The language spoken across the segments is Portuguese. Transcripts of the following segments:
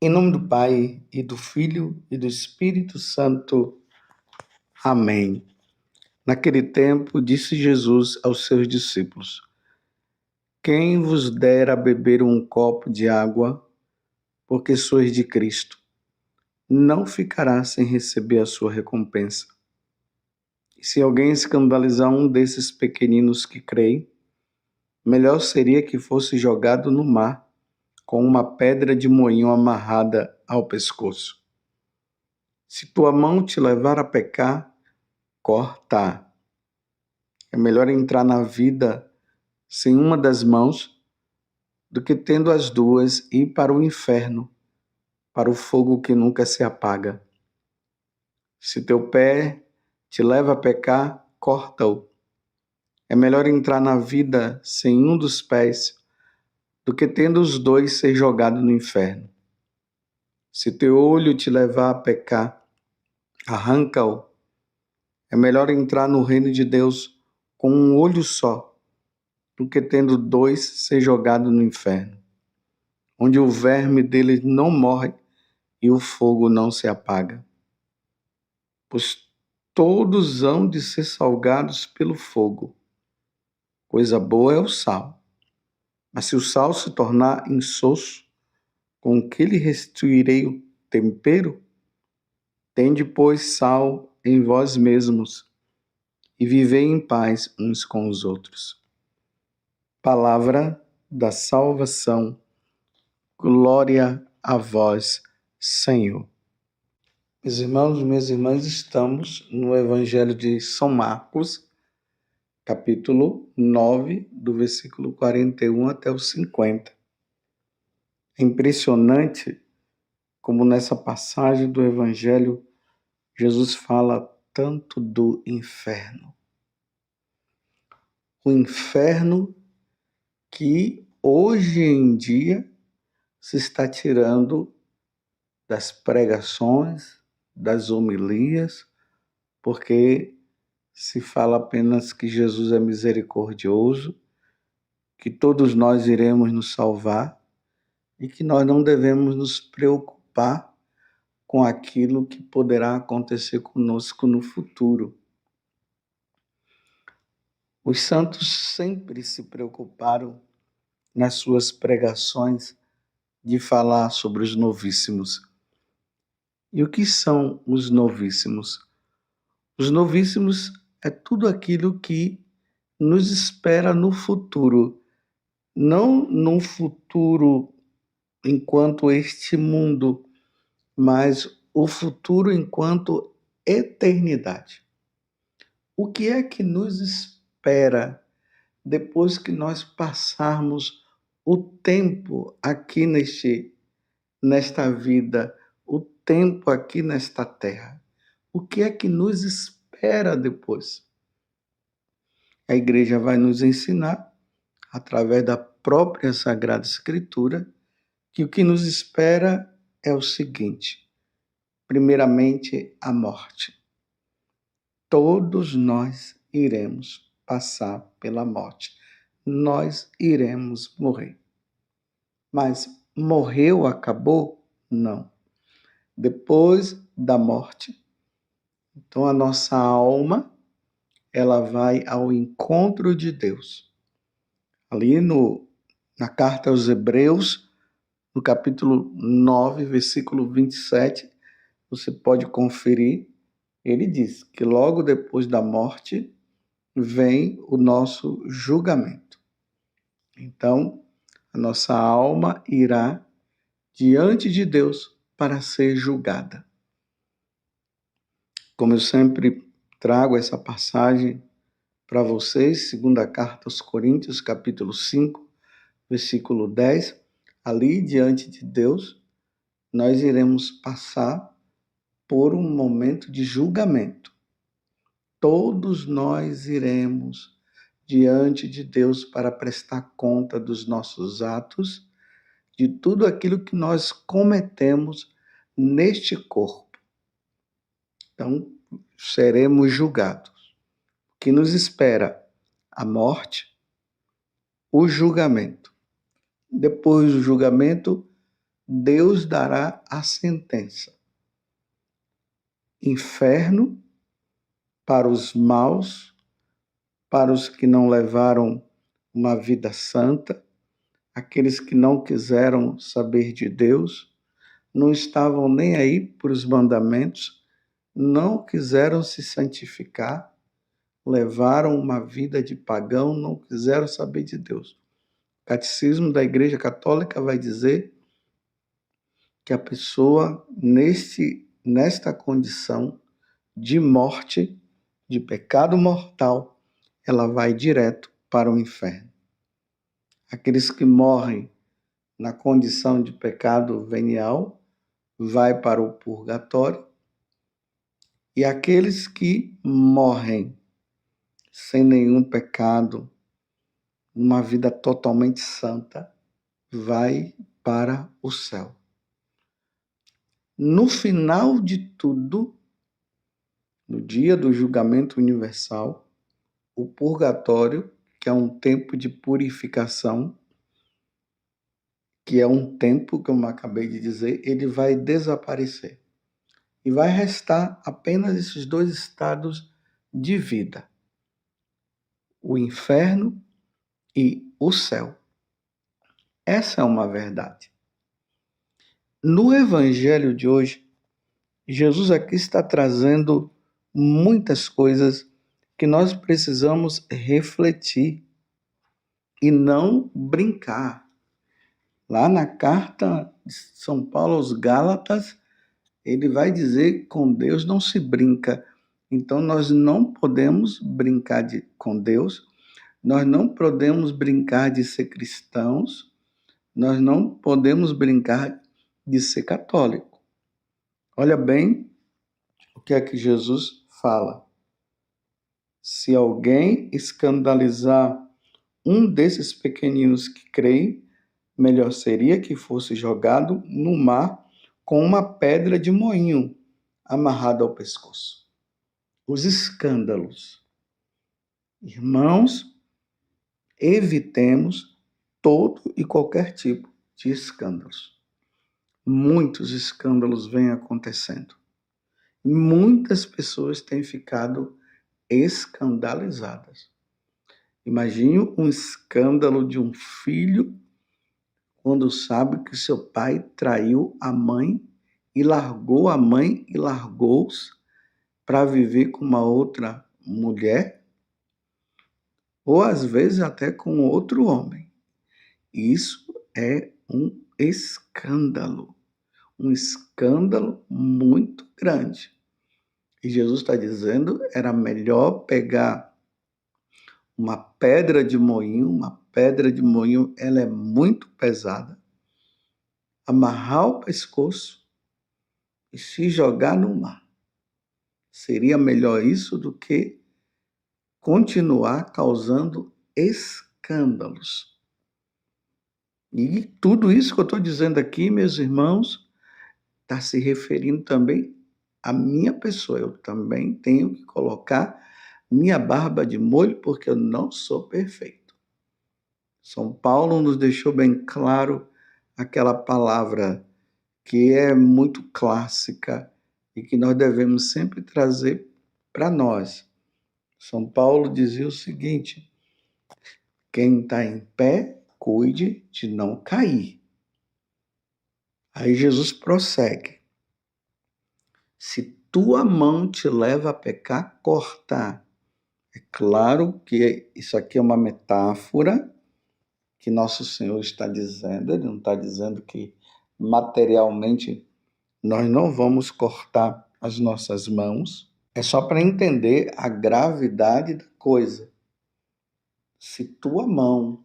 Em nome do Pai, e do Filho, e do Espírito Santo. Amém. Naquele tempo, disse Jesus aos seus discípulos: Quem vos der a beber um copo de água, porque sois de Cristo, não ficará sem receber a sua recompensa. E se alguém escandalizar um desses pequeninos que creem, melhor seria que fosse jogado no mar, com uma pedra de moinho amarrada ao pescoço. Se tua mão te levar a pecar, corta. É melhor entrar na vida sem uma das mãos do que tendo as duas ir para o inferno, para o fogo que nunca se apaga. Se teu pé te leva a pecar, corta-o. É melhor entrar na vida sem um dos pés do que tendo os dois ser jogado no inferno. Se teu olho te levar a pecar, arranca-o. É melhor entrar no reino de Deus com um olho só do que tendo dois ser jogado no inferno, onde o verme dele não morre e o fogo não se apaga. Pois todos hão de ser salgados pelo fogo. Coisa boa é o sal. Mas se o sal se tornar insosso, com que lhe restituirei o tempero? Tende, pois, sal em vós mesmos e vivei em paz uns com os outros. Palavra da salvação. Glória a vós, Senhor. Meus irmãos, minhas irmãs, estamos no Evangelho de São Marcos, capítulo 9, do versículo 41 até o 50. É impressionante como nessa passagem do Evangelho Jesus fala tanto do inferno. O inferno que hoje em dia se está tirando das pregações, das homilias, porque se fala apenas que Jesus é misericordioso, que todos nós iremos nos salvar e que nós não devemos nos preocupar com aquilo que poderá acontecer conosco no futuro. Os santos sempre se preocuparam nas suas pregações de falar sobre os novíssimos. E o que são os novíssimos? Os novíssimos é tudo aquilo que nos espera no futuro, não no futuro enquanto este mundo, mas o futuro enquanto eternidade. O que é que nos espera depois que nós passarmos o tempo aqui nesta vida, o tempo aqui nesta terra? O que é que nos espera depois? A igreja vai nos ensinar, através da própria Sagrada Escritura, que o que nos espera é o seguinte: primeiramente, a morte. Todos nós iremos passar pela morte. Nós iremos morrer. Mas morreu, acabou? Não. Depois da morte, então a nossa alma, ela vai ao encontro de Deus. Ali na carta aos Hebreus, no capítulo 9, versículo 27, você pode conferir, ele diz que logo depois da morte vem o nosso julgamento. Então, a nossa alma irá diante de Deus para ser julgada. Como eu sempre trago essa passagem para vocês, segunda carta aos Coríntios, capítulo 5, versículo 10, ali diante de Deus, nós iremos passar por um momento de julgamento. Todos nós iremos diante de Deus para prestar conta dos nossos atos, de tudo aquilo que nós cometemos neste corpo. Então, seremos julgados. O que nos espera? A morte, o julgamento. Depois do julgamento, Deus dará a sentença. Inferno para os maus, para os que não levaram uma vida santa, aqueles que não quiseram saber de Deus, não estavam nem aí para os mandamentos, não quiseram se santificar, levaram uma vida de pagão, não quiseram saber de Deus. O Catecismo da Igreja Católica vai dizer que a pessoa, nesta condição de morte, de pecado mortal, ela vai direto para o inferno. Aqueles que morrem na condição de pecado venial, vai para o purgatório, e aqueles que morrem sem nenhum pecado, uma vida totalmente santa, vai para o céu. No final de tudo, no dia do julgamento universal, o purgatório, que é um tempo de purificação, que é um tempo, como eu acabei de dizer, ele vai desaparecer. E vai restar apenas esses dois estados de vida: o inferno e o céu. Essa é uma verdade. No evangelho de hoje, Jesus aqui está trazendo muitas coisas que nós precisamos refletir e não brincar. Lá na carta de São Paulo aos Gálatas, ele vai dizer que com Deus não se brinca. Então nós não podemos brincar com Deus, nós não podemos brincar de ser cristãos, nós não podemos brincar de ser católico. Olha bem o que é que Jesus fala. Se alguém escandalizar um desses pequeninos que creem, melhor seria que fosse jogado no mar com uma pedra de moinho amarrada ao pescoço. Os escândalos. Irmãos, evitemos todo e qualquer tipo de escândalos. Muitos escândalos vêm acontecendo. Muitas pessoas têm ficado escandalizadas. Imagine um escândalo de um filho quando sabe que seu pai traiu a mãe e largou a mãe e largou-os para viver com uma outra mulher, ou às vezes até com outro homem. Isso é um escândalo muito grande. E Jesus está dizendo, era melhor pegar uma pedra de moinho ela é muito pesada, amarrar o pescoço e se jogar no mar. Seria melhor isso do que continuar causando escândalos. E tudo isso que eu estou dizendo aqui, meus irmãos, está se referindo também à minha pessoa. Eu também tenho que colocar minha barba de molho, porque eu não sou perfeito. São Paulo nos deixou bem claro aquela palavra que é muito clássica e que nós devemos sempre trazer para nós. São Paulo dizia o seguinte: quem está em pé, cuide de não cair. Aí Jesus prossegue: se tua mão te leva a pecar, corta. É claro que isso aqui é uma metáfora que Nosso Senhor está dizendo. Ele não está dizendo que materialmente nós não vamos cortar as nossas mãos. É só para entender a gravidade da coisa. Se tua mão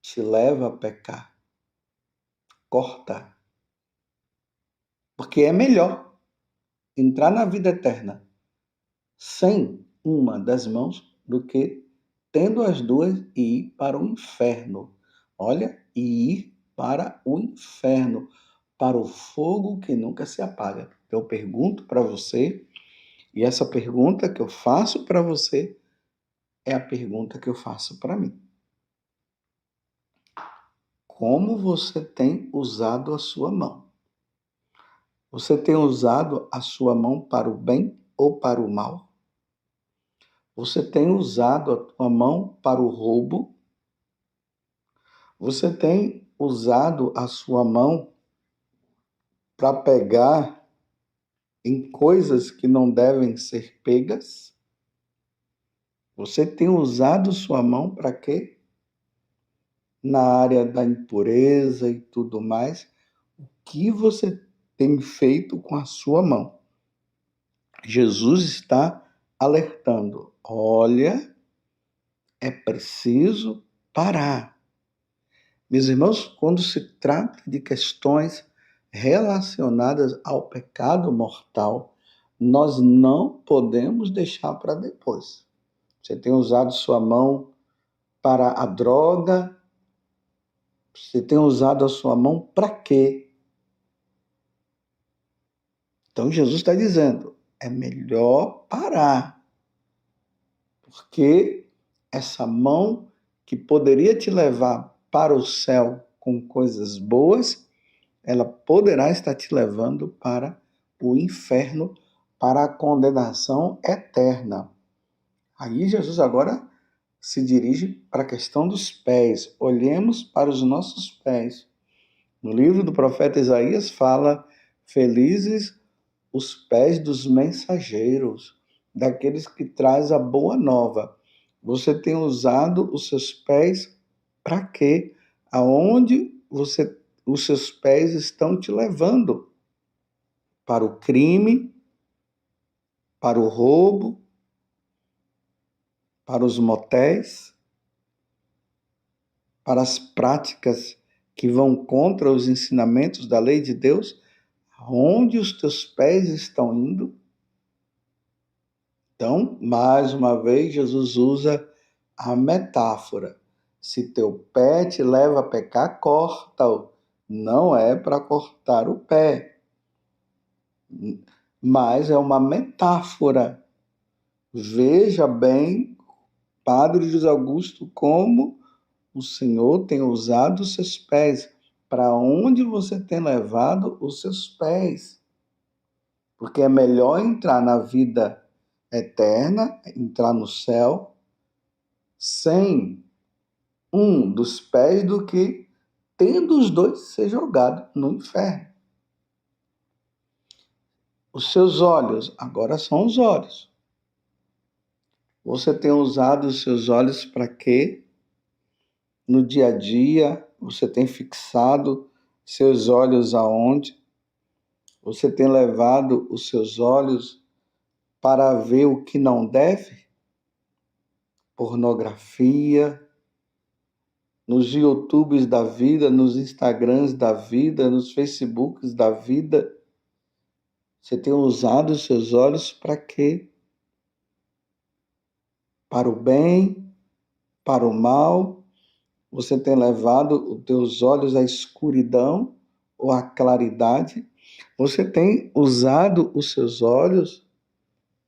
te leva a pecar, corta. Porque é melhor entrar na vida eterna sem uma das mãos do que tendo as duas e ir para o inferno. Olha, e ir para o inferno, para o fogo que nunca se apaga. Eu pergunto para você, e essa pergunta que eu faço para você é a pergunta que eu faço para mim. como você tem usado a sua mão. Você tem usado a sua mão para o bem ou para o mal? Você tem usado a tua mão para o roubo? Você tem usado a sua mão para pegar em coisas que não devem ser pegas? Você tem usado sua mão para quê? Na área da impureza e tudo mais. O que você tem feito com a sua mão? Jesus está alertando. Olha, é preciso parar. Meus irmãos, quando se trata de questões relacionadas ao pecado mortal, nós não podemos deixar para depois. Você tem usado sua mão para a droga? Você tem usado a sua mão para quê? Então Jesus está dizendo, é melhor parar. Porque essa mão que poderia te levar para o céu com coisas boas, ela poderá estar te levando para o inferno, para a condenação eterna. Aí Jesus agora se dirige para a questão dos pés. Olhemos para os nossos pés. No livro do profeta Isaías fala: felizes os pés dos mensageiros, daqueles que traz a boa nova. Você tem usado os seus pés para quê? Aonde os seus pés estão te levando? Para o crime, para o roubo, para os motéis, para as práticas que vão contra os ensinamentos da lei de Deus? Onde os teus pés estão indo? Então, mais uma vez, Jesus usa a metáfora. Se teu pé te leva a pecar, corta-o. Não é para cortar o pé, mas é uma metáfora. Veja bem, Padre José Augusto, como o Senhor tem usado os seus pés. Para onde você tem levado os seus pés? Porque é melhor entrar na vida eterna, entrar no céu, sem um dos pés do que tendo os dois ser jogado no inferno. Os seus olhos, agora são os olhos. Você tem usado os seus olhos para quê? No dia a dia, você tem fixado seus olhos aonde? Você tem levado os seus olhos para ver o que não deve? Pornografia, nos YouTubes da vida, nos Instagrams da vida, nos Facebooks da vida. Você tem usado os seus olhos para quê? Para o bem, para o mal? Você tem levado os teus olhos à escuridão ou à claridade? Você tem usado os seus olhos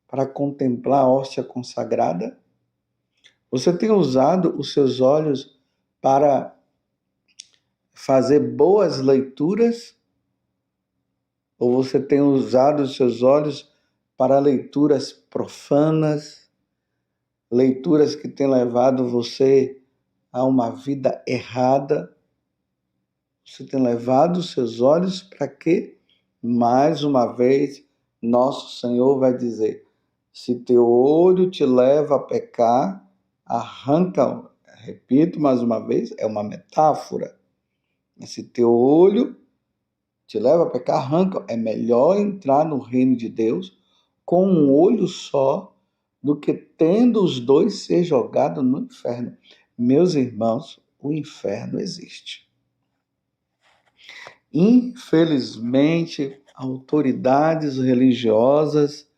para contemplar a hóstia consagrada? Você tem usado os seus olhos para fazer boas leituras? Ou você tem usado os seus olhos para leituras profanas, leituras que têm levado você a uma vida errada? Você tem levado os seus olhos para quê? Mais uma vez, nosso Senhor vai dizer: se teu olho te leva a pecar, arranca-o. Repito mais uma vez, é uma metáfora. Se teu olho te leva a pecar, arranca. É melhor entrar no reino de Deus com um olho só do que tendo os dois ser jogado no inferno. Meus irmãos, o inferno existe. Infelizmente, autoridades religiosas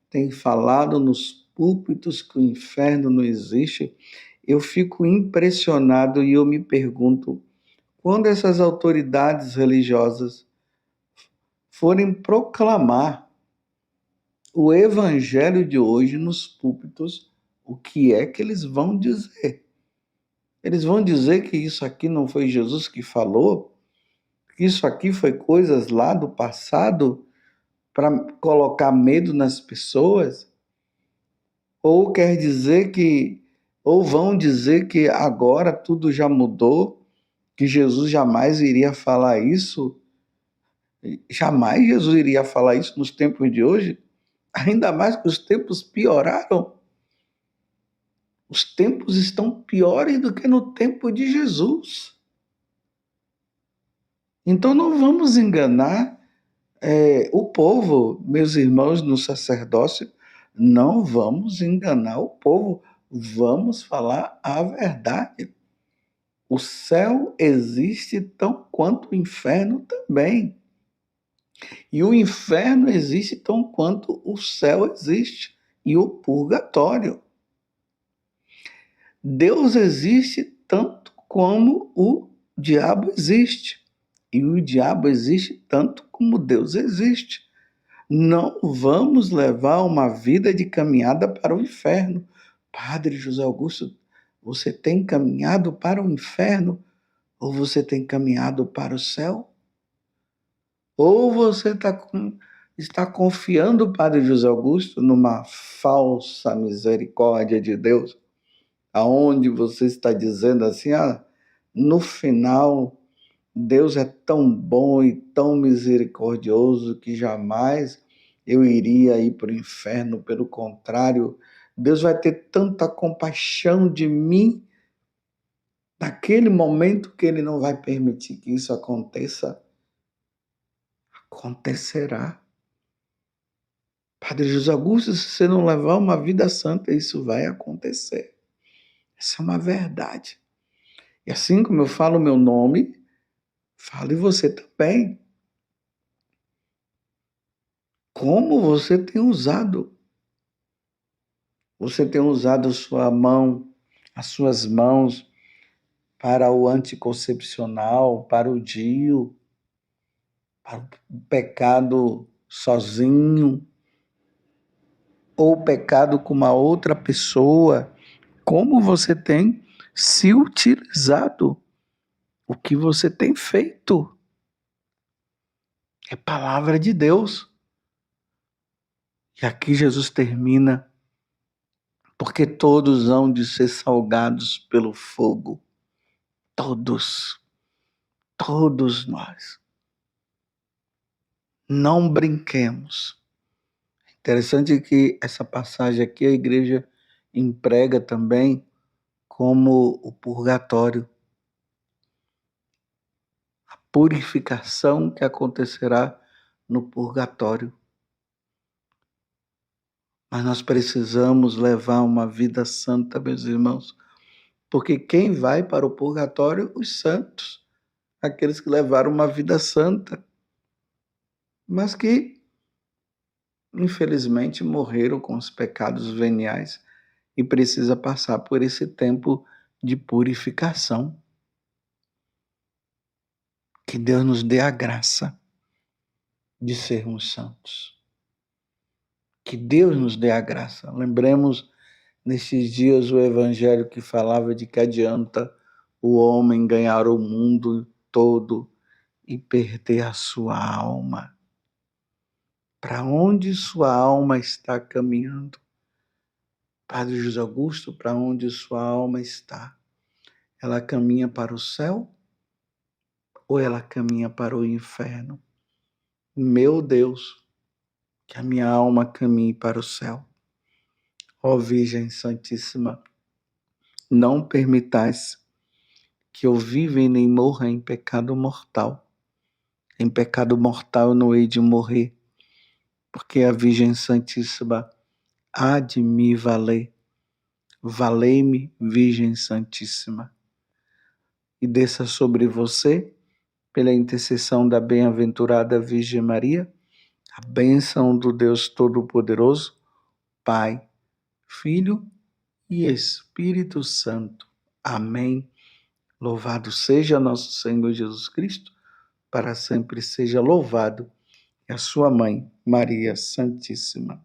têm falado nos púlpitos que o inferno não existe. Eu fico impressionado e eu me pergunto, quando essas autoridades religiosas forem proclamar o evangelho de hoje nos púlpitos, o que é que eles vão dizer? Eles vão dizer que isso aqui não foi Jesus que falou, que isso aqui foi coisas lá do passado para colocar medo nas pessoas? Ou quer dizer que, ou vão dizer que agora tudo já mudou, que Jesus jamais iria falar isso? Jamais Jesus iria falar isso nos tempos de hoje? Ainda mais que os tempos pioraram. Os tempos estão piores do que no tempo de Jesus. Então não vamos enganar o povo, meus irmãos no sacerdócio, não vamos enganar o povo, vamos falar a verdade. O céu existe tão quanto o inferno também. E o inferno existe tão quanto o céu existe. E o purgatório. Deus existe tanto como o diabo existe. E o diabo existe tanto como Deus existe. Não vamos levar uma vida de caminhada para o inferno. Padre José Augusto, você tem caminhado para o inferno ou você tem caminhado para o céu? Ou você está confiando, Padre José Augusto, numa falsa misericórdia de Deus, aonde você está dizendo assim, no final, Deus é tão bom e tão misericordioso que jamais eu iria ir para o inferno. Pelo contrário, Deus vai ter tanta compaixão de mim naquele momento que Ele não vai permitir que isso aconteça. Acontecerá. Padre José Augusto, se você não levar uma vida santa, isso vai acontecer. Essa é uma verdade. E assim como eu falo o meu nome, fale você também. Como você tem usado? Você tem usado sua mão, as suas mãos para o anticoncepcional, para o DIU, para o pecado sozinho, ou pecado com uma outra pessoa? Como você tem se utilizado? O que você tem feito? É palavra de Deus. E aqui Jesus termina, porque todos hão de ser salgados pelo fogo. Todos nós. Não brinquemos. Interessante que essa passagem aqui a igreja emprega também como o purgatório. A purificação que acontecerá no purgatório. Mas nós precisamos levar uma vida santa, meus irmãos, porque quem vai para o purgatório? Os santos, aqueles que levaram uma vida santa, mas que, infelizmente, morreram com os pecados veniais e precisa passar por esse tempo de purificação. Que Deus nos dê a graça de sermos santos. Que Deus nos dê a graça. Lembremos nesses dias o evangelho que falava de que adianta o homem ganhar o mundo todo e perder a sua alma. Para onde sua alma está caminhando? Padre José Augusto, para onde sua alma está? Ela caminha para o céu ou ela caminha para o inferno? Meu Deus, que a minha alma caminhe para o céu. Ó Virgem Santíssima, não permitais que eu viva e nem morra em pecado mortal. Em pecado mortal eu não hei de morrer, porque a Virgem Santíssima há de me valer. Valei-me, Virgem Santíssima. E desça sobre você, pela intercessão da bem-aventurada Virgem Maria, a bênção do Deus Todo-Poderoso, Pai, Filho e Espírito Santo. Amém. Louvado seja nosso Senhor Jesus Cristo, para sempre seja louvado, e a sua mãe, Maria Santíssima.